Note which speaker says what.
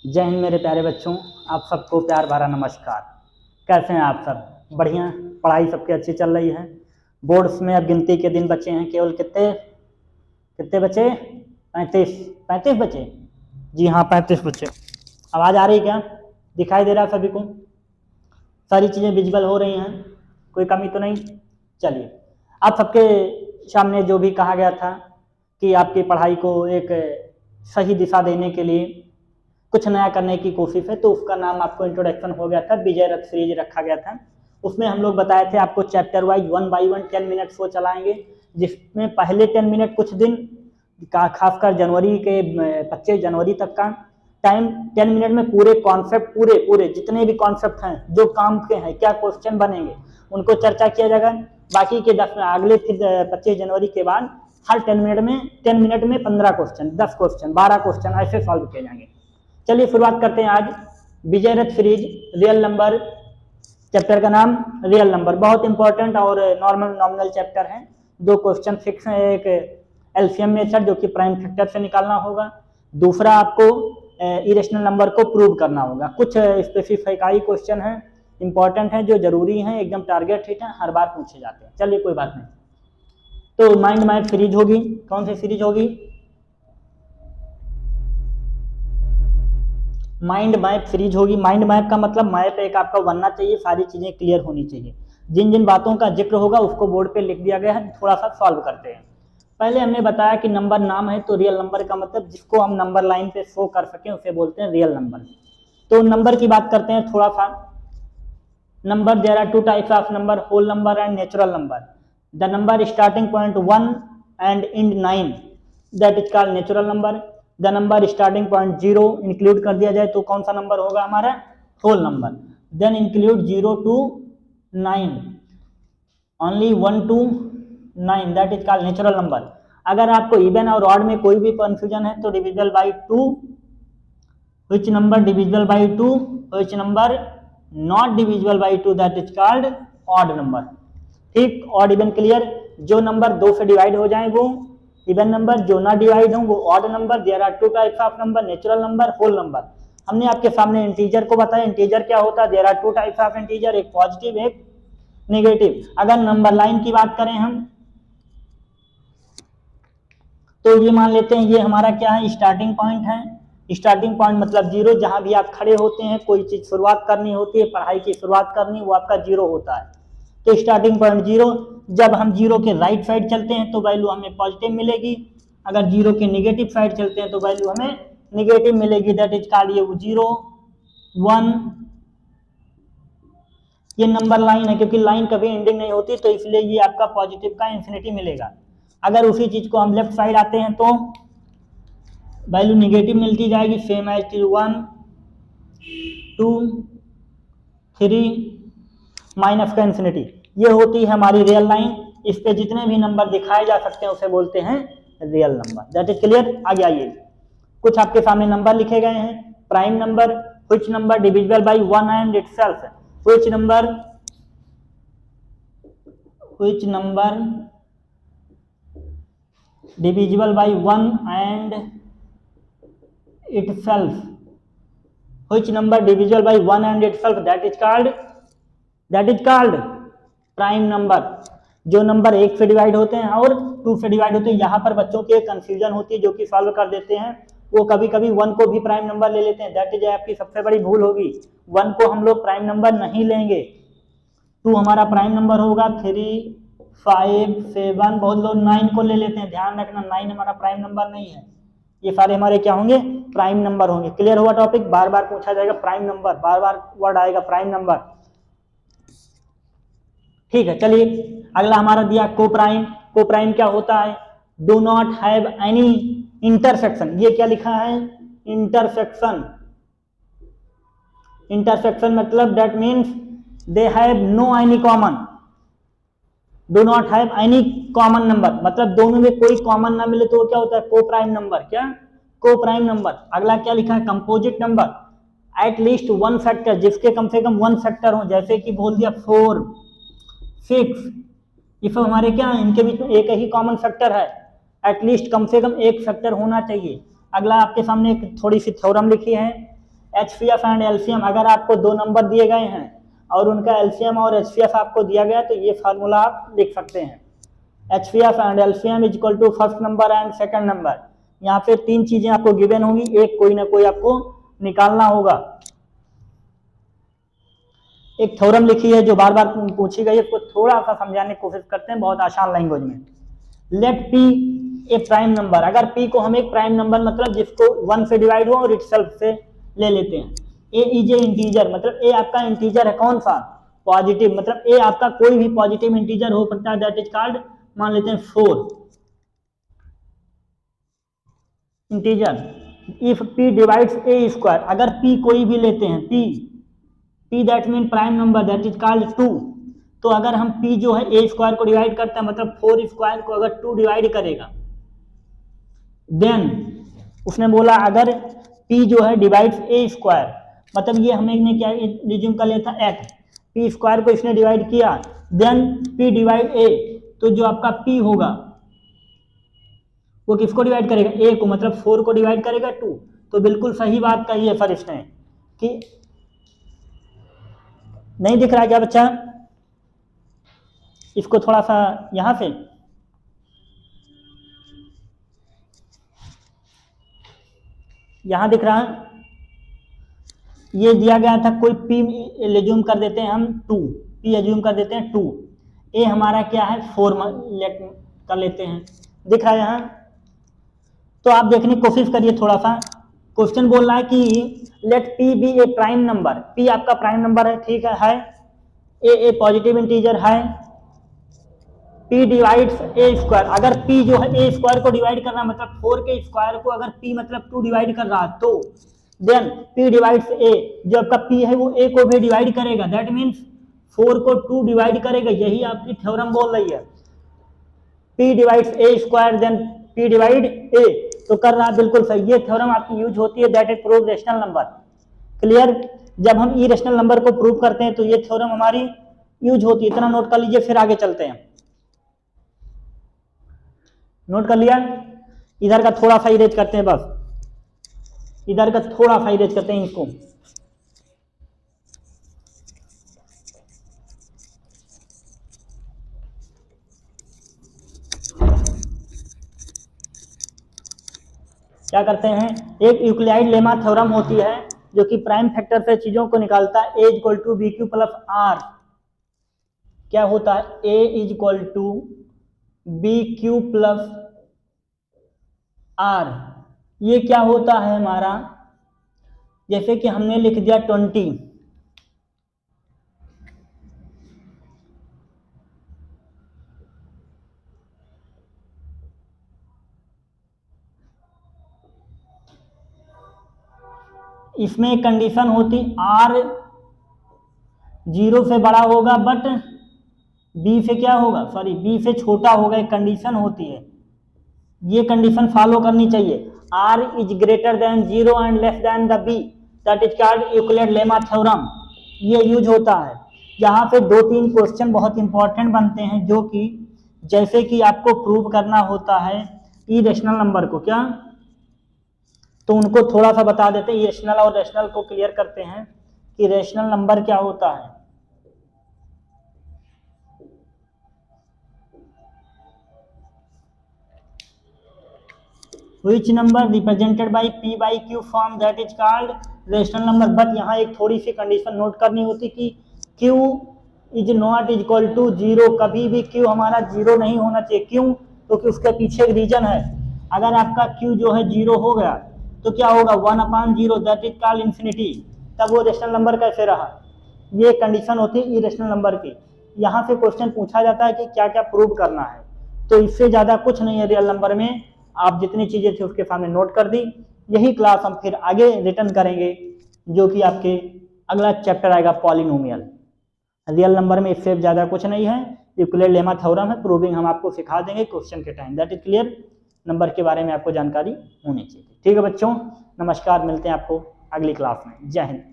Speaker 1: जय हिंद मेरे प्यारे बच्चों, आप सबको प्यार भरा नमस्कार। कैसे हैं आप सब? बढ़िया। पढ़ाई सबकी अच्छी चल रही है। बोर्ड्स में अब गिनती के दिन बचे हैं, केवल कितने कितने बचे? 35 बचे। जी हाँ, 35 बचे। आवाज़ आ रही क्या? दिखाई दे रहा है सभी को? सारी चीज़ें विजिबल हो रही हैं? कोई कमी तो नहीं? चलिए, आप सबके सामने जो भी कहा गया था कि आपकी पढ़ाई को एक सही दिशा देने के लिए कुछ नया करने की कोशिश है, तो उसका नाम आपको इंट्रोडक्शन हो गया था, विजय रथ सीरीज रखा गया था। उसमें हम लोग बताए थे आपको chapter wise 1 by 1 10 minute show चलाएंगे, जिसमें पहले 10 मिनट कुछ दिन का, खासकर जनवरी के 25 जनवरी तक का टाइम 10 मिनट में पूरे कॉन्सेप्ट पूरे जितने भी कॉन्सेप्ट हैं जो काम के हैं, क्या क्वेश्चन बनेंगे, उनको चर्चा किया जाएगा। बाकी के 10 अगले फिर 25 जनवरी के बाद हर 10 मिनट में 15 क्वेश्चन, 10 क्वेश्चन, 12 क्वेश्चन ऐसे सॉल्व किए जाएंगे। चलिए शुरुआत करते हैं आज विजय रथ सीरीज रियल नंबर। चैप्टर का नाम रियल नंबर, बहुत इंपॉर्टेंट और नॉर्मल नॉमिनल चैप्टर है। 2 क्वेश्चन फिक्स है, एक एलसीएम मेथड जो कि प्राइम फैक्टर से निकालना होगा, दूसरा आपको इरेशनल नंबर को प्रूव करना होगा। कुछ स्पेसिफिकाई क्वेश्चन है, इंपॉर्टेंट है, जो जरूरी है, एकदम टारगेट हिट है, हर बार पूछे जाते हैं। चलिए कोई बात नहीं। तो माइंड मैप सीरीज होगी। कौन सी सीरीज होगी? माइंड मैप सीरीज होगी। माइंड मैप का मतलब मैप एक आपका बनना चाहिए, सारी चीजें क्लियर होनी चाहिए। जिन जिन बातों का जिक्र होगा उसको बोर्ड पे लिख दिया गया है, थोड़ा सा सॉल्व करते हैं। पहले हमने बताया कि नंबर नाम है, तो रियल नंबर का मतलब जिसको हम नंबर लाइन पे शो कर सकें उसे बोलते हैं रियल नंबर। तो नंबर की बात करते हैं थोड़ा सा। Number, there are 2 types of number, whole number and natural number. The number starting point 1 and and 9, that is called natural number. The number starting point 0 include कर दिया जाए तो कौन सा नंबर होगा हमारा? Whole number. Then include 0 to 9, only 1 to 9, that is called natural number. अगर आपको इवन और ऑड में कोई भी कंफ्यूजन है तो divisible by 2, which number divisible by 2, which number not divisible by 2, that is called odd number। ठीक, odd even clear. जो नंबर 2 से डिवाइड हो जाए वो इवन नंबर, जो ना डिवाइड हो वो odd number. There are 2 types of number, natural number, whole number. हमने आपके सामने इंटीजर को बताया, इंटीजर क्या होता है। There are 2 types of integer, एक पॉजिटिव एक नेगेटिव। अगर नंबर लाइन की बात करें हम तो ये मान लेते हैं ये हमारा क्या है, स्टार्टिंग पॉइंट है। स्टार्टिंग पॉइंट मतलब 0, जहां भी आप खड़े होते हैं, कोई चीज शुरुआत करनी होती है, पढ़ाई की शुरुआत करनी, वो आपका 0 होता है। तो स्टार्टिंग पॉइंट 0। जब हम 0 के राइट साइड चलते हैं तो वैल्यू हमें पॉजिटिव मिलेगी, अगर 0 के नेगेटिव साइड चलते हैं तो वैल्यू हमें नेगेटिव मिलेगी। दैट इज कॉल्ड ये 0 1। ये नंबर लाइन है, क्योंकि लाइन कभी एंडिंग नहीं होती, तो इसलिए ये आपका पॉजिटिव का इंफिनिटी मिलेगा। अगर उसी चीज को हम लेफ्ट साइड आते हैं तो वैल्यू नेगेटिव मिलती जाएगी, सेम एज 1 2 3 माइनस का इंफिनिटी। ये होती है हमारी रियल लाइन। इस पे जितने भी नंबर दिखाए जा सकते हैं उसे बोलते हैं real number. That is clear. आगे आइए, कुछ आपके सामने नंबर लिखे गए हैं। Prime number, which number divisible by 1 and itself, which number divisible by 1 and itself, which number divisible by 1 and itself, that is called prime number। जो number 1 से डिवाइड होते हैं और 2 से डिवाइड होते हैं, यहाँ पर बच्चों की कंफ्यूजन होती है जो कि सॉल्व कर देते हैं। वो कभी कभी 1 को भी प्राइम नंबर ले लेते हैं, दैट इज आपकी सबसे बड़ी भूल होगी। 1 को हम लोग प्राइम नंबर नहीं लेंगे। 2 हमारा प्राइम नंबर होगा, 3 5 7, बहुत लोग 9 को ले लेते हैं, ध्यान रखना 9 हमारा प्राइम नंबर नहीं है। ये सारे हमारे क्या होंगे? प्राइम नंबर होंगे। क्लियर हुआ टॉपिक? बार बार पूछा जाएगा प्राइम नंबर, बार बार वर्ड आएगा प्राइम नंबर। ठीक है, चलिए अगला हमारा दिया कोप्राइम। कोप्राइम क्या होता है? Do not have any intersection. ये क्या लिखा है? इंटरसेक्शन। इंटरसेक्शन मतलब that means they have no any common. Do not have any common number मतलब दोनों में कोई कॉमन ना मिले तो क्या होता है? Coprime number. क्या? Coprime number. अगला क्या लिखा है? Composite number, at least 1 factor, जिसके कम से कम 1 फैक्टर हो, जैसे कि बोल दिया 4 6, ये सब हमारे क्या है? इनके बीच में एक ही कॉमन फैक्टर है, एटलीस्ट कम से कम एक फैक्टर होना चाहिए। अगला आपके सामने एक थोड़ी सी थ्योरम लिखी है, HCF एंड LCM, अगर आपको दो नंबर दिए गए हैं और उनका LCM और HCF आपको दिया गया तो ये फार्मूला आप लिख सकते हैं। HCF and LCM is equal to first number and second number. यहाँ पे तीन चीजें आपको गिवन होंगी, एक कोई ना कोई आपको निकालना होगा। एक थ्योरम लिखी है जो बार बार पूछी गई है, उसको थोड़ा सा समझाने की कोशिश करते हैं बहुत आसान लैंग्वेज में। लेट P ए प्राइम नंबर, अगर P को हम एक प्राइम नंबर मतलब जिसको 1 से डिवाइड हो और इटसेल्फ से ले लेते हैं। A इज ए इंटीजर, मतलब A आपका इंटीजर है, कौन सा? पॉजिटिव, मतलब A आपका कोई भी पॉजिटिव इंटीजर हो सकता है, दैट इज कॉल्ड, मान लेते हैं 4 integer. If P divides A square, अगर P कोई भी लेते हैं, P that mean prime number, that is called 2, तो अगर हम P जो है A स्क्वायर को डिवाइड करते हैं, मतलब 4 स्क्वायर को अगर 2 डिवाइड करेगा, देन उसने बोला अगर P जो है डिवाइड्स A स्क्वायर, मतलब ये हमने क्या रिज्यूम कर लिया था X, P स्क्वायर को इसने डिवाइड किया, देन P डिवाइड A, तो जो आपका P होगा वो किसको डिवाइड करेगा? A को, मतलब 4 को डिवाइड करेगा 2। तो बिल्कुल सही बात कही है फरिश्त ने कि नहीं दिख रहा है क्या बच्चा? इसको थोड़ा सा यहां से यहां दिख रहा है, ये दिया गया था कोई P एज्यूम कर देते हैं हम 2, P एज्यूम कर देते हैं 2, A हमारा क्या है 4 कर लेते हैं, दिख रहा है यहाँ। तो आप देखने की कोशिश करिए थोड़ा सा, क्वेश्चन बोल रहा है कि लेट P बी ए प्राइम नंबर, P आपका प्राइम नंबर है, ठीक है, A पॉजिटिव इंटीजर है, P डिवाइड्स A स्क्वायर, अगर P जो है A स्क्वायर को डिवाइड करना मतलब 4 के स्क्वायर को अगर P मतलब 2 डिवाइड कर रहा तो देन P डिवाइड्स A, जो आपका P है वो A को भी डिवाइड करेगा, दैट मीन्स 4 को 2 डिवाइड करेगा, यही आपकी थ्योरम बोल रही है। P divides A square then P divide A, तो कर रहा बिल्कुल सही, ये थ्योरम आपकी यूज होती है, that is prove rational number. Clear? जब हम इरेशनल नंबर को प्रूव करते हैं तो ये थ्योरम हमारी यूज होती है, इतना नोट कर लीजिए, फिर आगे चलते हैं। नोट कर लिया? इधर का थोड़ा सा इरेज करते हैं, बस इधर का थोड़ा सा इरेज करते हैं इसको। क्या करते हैं, एक यूक्लिड लेमा थ्योरम होती है जो कि प्राइम फैक्टर से चीजों को निकालता है, A equal to B Q plus R. क्या होता है? A is equal to B Q plus R. ये क्या होता है हमारा, जैसे कि हमने लिख दिया 20, इसमें एक कंडीशन होती R 0 से बड़ा होगा बट B से क्या होगा, सॉरी B से छोटा होगा, एक कंडीशन होती है, ये कंडीशन फॉलो करनी चाहिए। R is greater than 0 and less than the B, that is called Euclid lemma theorem. ये यूज होता है। यहाँ पे 2-3 क्वेश्चन बहुत इंपॉर्टेंट बनते हैं, जो कि जैसे कि आपको प्रूव करना होता है इरेशनल नंबर को, क्या तो उनको थोड़ा सा बता देते हैं, इरेशनल और रेशनल को क्लियर करते हैं कि रेशनल नंबर क्या होता है। Which number represented by P by Q form that is called rational number। But यहाँ एक थोड़ी सी कंडीशन नोट करनी होती कि Q is not is equal to 0, कभी भी Q हमारा 0 नहीं होना चाहिए। क्यों? क्योंकि उसके पीछे एक रीजन है। अगर आपका Q जो है 0 हो गया तो क्या होगा, 1/0 दैट इज कॉल्ड इंफिनिटी, तब वो रेशनल नंबर कैसे रहा। ये कंडीशन होती है इरेशनल नंबर की। यहाँ से क्वेश्चन पूछा जाता है कि क्या क्या प्रूव करना है, तो इससे ज़्यादा कुछ नहीं है रियल नंबर में। आप जितनी चीज़ें थी उसके सामने नोट कर दी। यही क्लास हम फिर आगे रिटर्न करेंगे, जो कि आपके अगला चैप्टर आएगा पॉलिनोमियल। रियल नंबर में इससे ज़्यादा कुछ नहीं है, यूक्लिड लेमा थ्योरम है, प्रूविंग हम आपको सिखा देंगे क्वेश्चन के time. That is clear, number के बारे में आपको जानकारी होनी चाहिए। ठीक है बच्चों, नमस्कार, मिलते हैं आपको अगली क्लास में। जय हिंद।